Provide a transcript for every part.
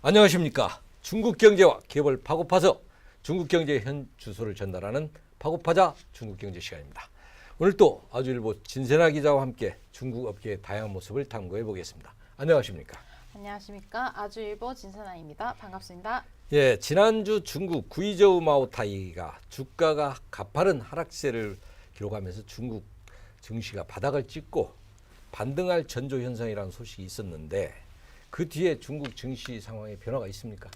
안녕하십니까. 중국 경제와 기업을 파고파서 중국 경제의 현 주소를 전달하는 파고파자 중국 경제 시간입니다. 오늘 또 아주일보 진세나 기자와 함께 중국 업계의 다양한 모습을 탐구해 보겠습니다. 안녕하십니까. 안녕하십니까. 아주일보 진선아입니다. 반갑습니다. 예, 지난주 중국 구이저우 마오타이가 주가가 가파른 하락세를 기록하면서 중국 증시가 바닥을 찍고 반등할 전조 현상이라는 소식이 있었는데 그 뒤에 중국 증시 상황에 변화가 있습니까?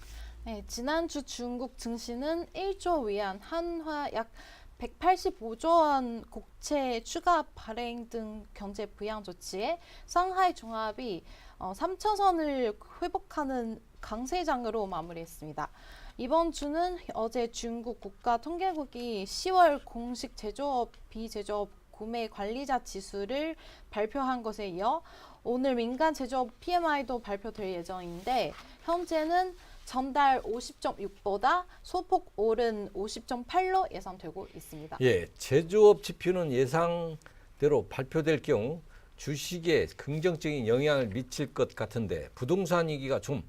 네, 지난주 중국 증시는 1조 위안 한화 약 185조 원 국채 추가 발행 등 경제 부양 조치에 상하이 종합이 3차선을 회복하는 강세장으로 마무리했습니다. 이번 주는 어제 중국 국가통계국이 10월 공식 제조업, 비제조업 구매 관리자 지수를 발표한 것에 이어 오늘 민간 제조업 PMI도 발표될 예정인데 현재는 전달 50.6보다 소폭 오른 50.8로 예상되고 있습니다. 예, 제조업 지표는 예상대로 발표될 경우 주식에 긍정적인 영향을 미칠 것 같은데 부동산 위기가 좀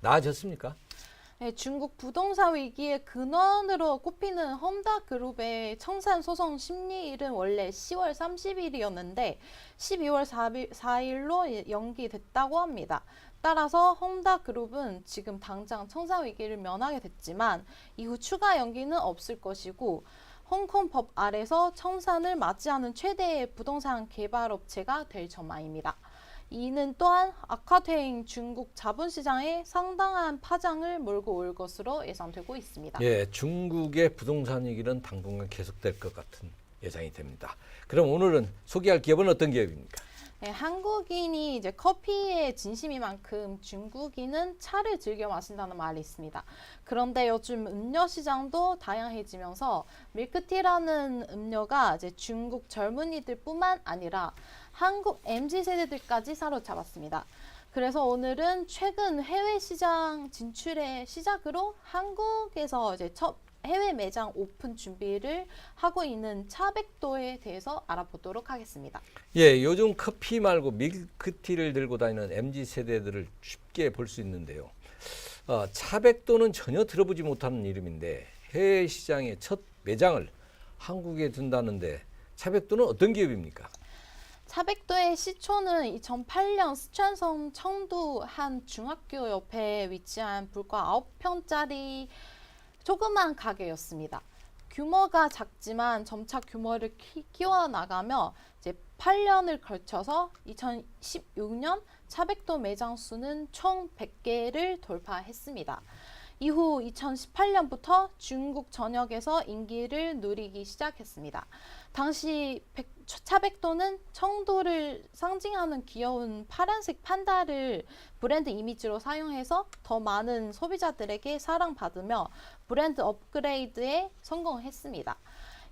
나아졌습니까? 네, 중국 부동산 위기의 근원으로 꼽히는 험다그룹의 청산 소송 심리일은 원래 10월 30일이었는데 12월 4일로 연기됐다고 합니다. 따라서 험다그룹은 지금 당장 청산 위기를 면하게 됐지만 이후 추가 연기는 없을 것이고 홍콩 법 아래서 청산을 맞이하는 최대의 부동산 개발 업체가 될 전망입니다. 이는 또한 악화된 중국 자본시장에 상당한 파장을 몰고 올 것으로 예상되고 있습니다. 예, 중국의 부동산 위기는 당분간 계속될 것 같은 예상이 됩니다. 그럼 오늘은 소개할 기업은 어떤 기업입니까? 네, 한국인이 이제 커피에 진심인 만큼 중국인은 차를 즐겨 마신다는 말이 있습니다. 그런데 요즘 음료 시장도 다양해지면서 밀크티라는 음료가 이제 중국 젊은이들뿐만 아니라 한국 MZ 세대들까지 사로잡았습니다. 그래서 오늘은 최근 해외 시장 진출의 시작으로 한국에서 이제 첫 해외 매장 오픈 준비를 하고 있는 차백도에 대해서 알아보도록 하겠습니다. 예, 요즘 커피 말고 밀크티를 들고 다니는 MZ 세대들을 쉽게 볼 수 있는데요. 차백도는 전혀 들어보지 못하는 이름인데 해외 시장의 첫 매장을 한국에 둔다는데 차백도는 어떤 기업입니까? 차백도의 시초는 2008년 스촨성 청두 한 중학교 옆에 위치한 불과 9평짜리 조그만 가게였습니다. 규모가 작지만 점차 규모를 키워나가며 이제 8년을 걸쳐서 2016년 차백도 매장 수는 총 100개를 돌파했습니다. 이후 2018년부터 중국 전역에서 인기를 누리기 시작했습니다. 당시 차백도는 청도를 상징하는 귀여운 파란색 판다를 브랜드 이미지로 사용해서 더 많은 소비자들에게 사랑받으며 브랜드 업그레이드에 성공했습니다.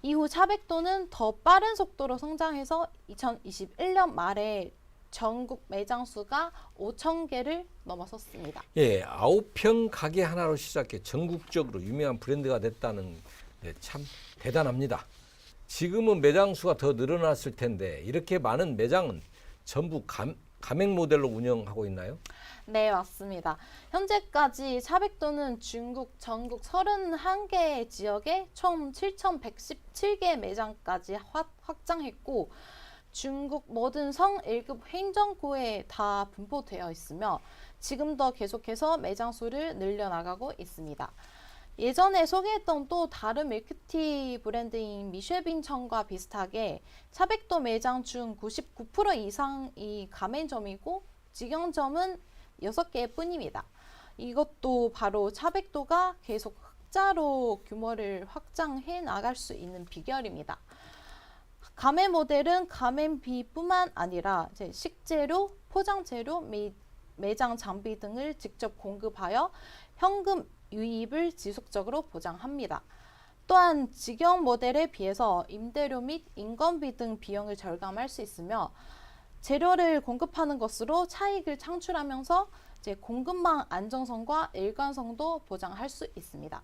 이후 차백도는 더 빠른 속도로 성장해서 2021년 말에 전국 매장 수가 5,000개를 넘어섰습니다. 예, 9평 가게 하나로 시작해 전국적으로 유명한 브랜드가 됐다는 게 참 대단합니다. 지금은 매장 수가 더 늘어났을 텐데 이렇게 많은 매장은 전부 가맹 모델로 운영하고 있나요? 네, 맞습니다. 현재까지 차백도는 중국 전국 31개 지역에 총 7,117개 매장까지 확장했고 중국 모든 성 1급 행정구에 다 분포되어 있으며 지금도 계속해서 매장 수를 늘려나가고 있습니다. 예전에 소개했던 또 다른 밀크티 브랜드인 미쉐빈청과 비슷하게 차백도 매장 중 99% 이상이 가맹점이고 직영점은 6개 뿐입니다. 이것도 바로 차백도가 계속 흑자로 규모를 확장해 나갈 수 있는 비결입니다. 가맹 모델은 가맹비뿐만 아니라 이제 식재료, 포장재료 및 매장 장비 등을 직접 공급하여 현금 유입을 지속적으로 보장합니다. 또한 직영 모델에 비해서 임대료 및 인건비 등 비용을 절감할 수 있으며 재료를 공급하는 것으로 차익을 창출하면서 이제 공급망 안정성과 일관성도 보장할 수 있습니다.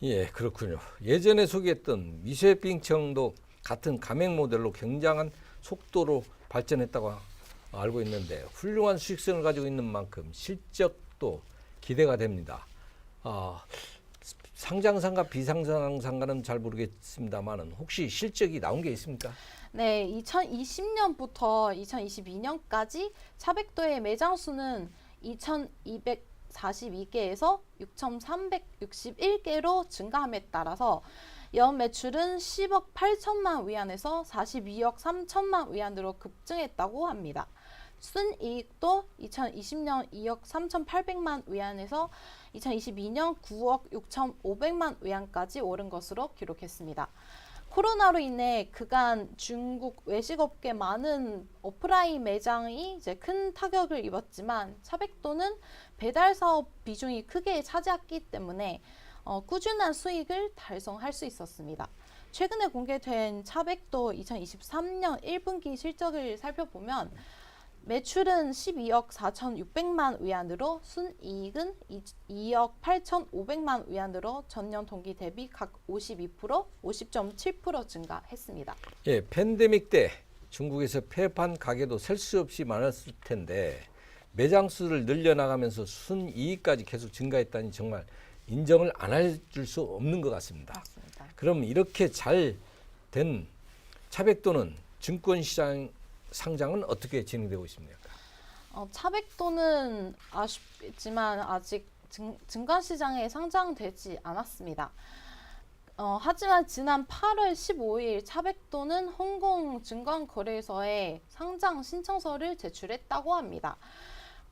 예, 그렇군요. 예전에 소개했던 미쉐빙청도 같은 가맹 모델로 굉장한 속도로 발전했다고 알고 있는데 훌륭한 수익성을 가지고 있는 만큼 실적도 기대가 됩니다. 상장상가 비상장상가는 잘 모르겠습니다만은 혹시 실적이 나온 게 있습니까? 네, 2020년부터 2022년까지 차백도의 매장 수는 2,242개에서 6,361개로 증가함에 따라서 연 매출은 10억 8천만 위안에서 42억 3천만 위안으로 급증했다고 합니다. 순이익도 2020년 2억 3,800만 위안에서 2022년 9억 6,500만 위안까지 오른 것으로 기록했습니다. 코로나로 인해 그간 중국 외식업계 많은 오프라인 매장이 이제 큰 타격을 입었지만 차백도는 배달 사업 비중이 크게 차지했기 때문에 꾸준한 수익을 달성할 수 있었습니다. 최근에 공개된 차백도 2023년 1분기 실적을 살펴보면 매출은 12억 4,600만 위안으로 순이익은 2억 8,500만 위안으로 전년 동기 대비 각 52%, 50.7% 증가했습니다. 예, 팬데믹 때 중국에서 폐업한 가게도 셀 수 없이 많았을 텐데 매장 수를 늘려나가면서 순이익까지 계속 증가했다니 정말 인정을 안 해줄 수 없는 것 같습니다. 맞습니다. 그럼 이렇게 잘 된 차백도는 증권시장 상장은 어떻게 진행되고 있습니까? 차백도는 아쉽지만 아직 증권시장에 상장되지 않았습니다. 하지만 지난 8월 15일 차백도는 홍콩 증권거래소에 상장 신청서를 제출했다고 합니다.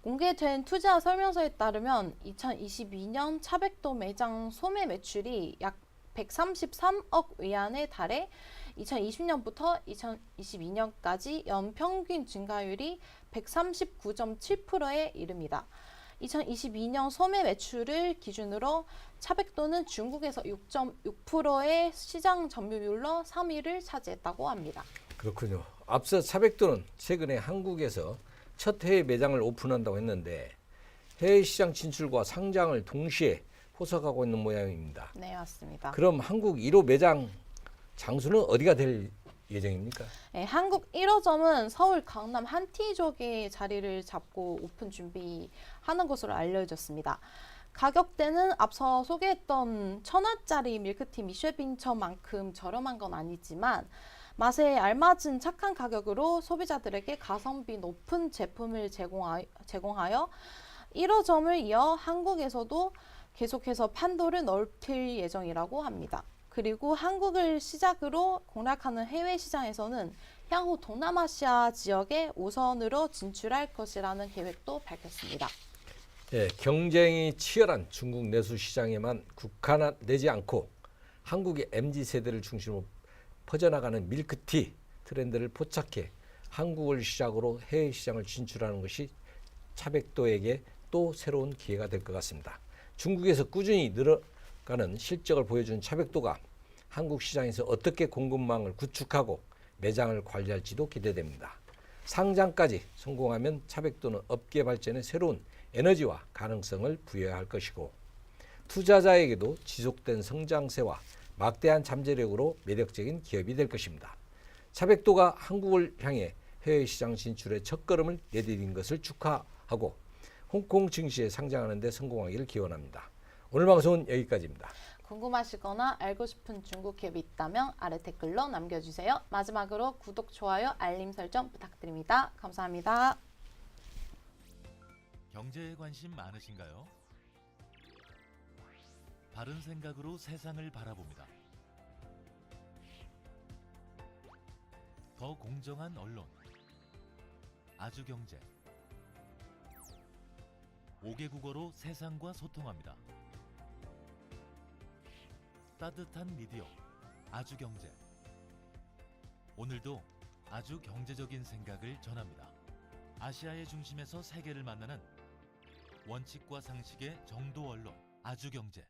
공개된 투자 설명서에 따르면 2022년 차백도 매장 소매 매출이 약 133억 위안에 달해 2020년부터 2022년까지 연평균 증가율이 139.7%에 이릅니다. 2022년 소매 매출을 기준으로 차백도는 중국에서 6.6%의 시장 점유율로 3위를 차지했다고 합니다. 그렇군요. 앞서 차백도는 최근에 한국에서 첫 해외 매장을 오픈한다고 했는데 해외 시장 진출과 상장을 동시에 포석하고 있는 모양입니다. 네, 맞습니다. 그럼 한국 1호 매장 장소는 어디가 될 예정입니까? 네, 한국 1호점은 서울 강남 한티족에 자리를 잡고 오픈 준비하는 것으로 알려졌습니다. 가격대는 앞서 소개했던 1,000원짜리 밀크티 미쉐빈처만큼 저렴한 건 아니지만 맛에 알맞은 착한 가격으로 소비자들에게 가성비 높은 제품을 제공하여 1호점을 이어 한국에서도 계속해서 판도를 넓힐 예정이라고 합니다. 그리고 한국을 시작으로 공략하는 해외 시장에서는 향후 동남아시아 지역에 우선으로 진출할 것이라는 계획도 밝혔습니다. 예, 경쟁이 치열한 중국 내수 시장에만 국한되지 않고 한국의 MZ세대를 중심으로 퍼져나가는 밀크티 트렌드를 포착해 한국을 시작으로 해외 시장을 진출하는 것이 차백도에게 또 새로운 기회가 될 것 같습니다. 중국에서 꾸준히 늘어가는 실적을 보여준 차백도가 한국 시장에서 어떻게 공급망을 구축하고 매장을 관리할지도 기대됩니다. 상장까지 성공하면 차백도는 업계 발전에 새로운 에너지와 가능성을 부여할 것이고 투자자에게도 지속된 성장세와 막대한 잠재력으로 매력적인 기업이 될 것입니다. 차백도가 한국을 향해 해외 시장 진출의 첫걸음을 내디딘 것을 축하하고 홍콩 증시에 상장하는 데 성공하기를 기원합니다. 오늘 방송은 여기까지입니다. 궁금하시거나 알고 싶은 중국 기업이 있다면 아래 댓글로 남겨주세요. 마지막으로 구독, 좋아요, 알림 설정 부탁드립니다. 감사합니다. 경제에 관심 많으신가요? 바른 생각으로 세상을 바라봅니다. 더 공정한 언론, 아주경제. 5개 국어로 세상과 소통합니다. 따뜻한 미디어, 아주경제. 오늘도 아주 경제적인 생각을 전합니다. 아시아의 중심에서 세계를 만나는 원칙과 상식의 정도 언론, 아주경제.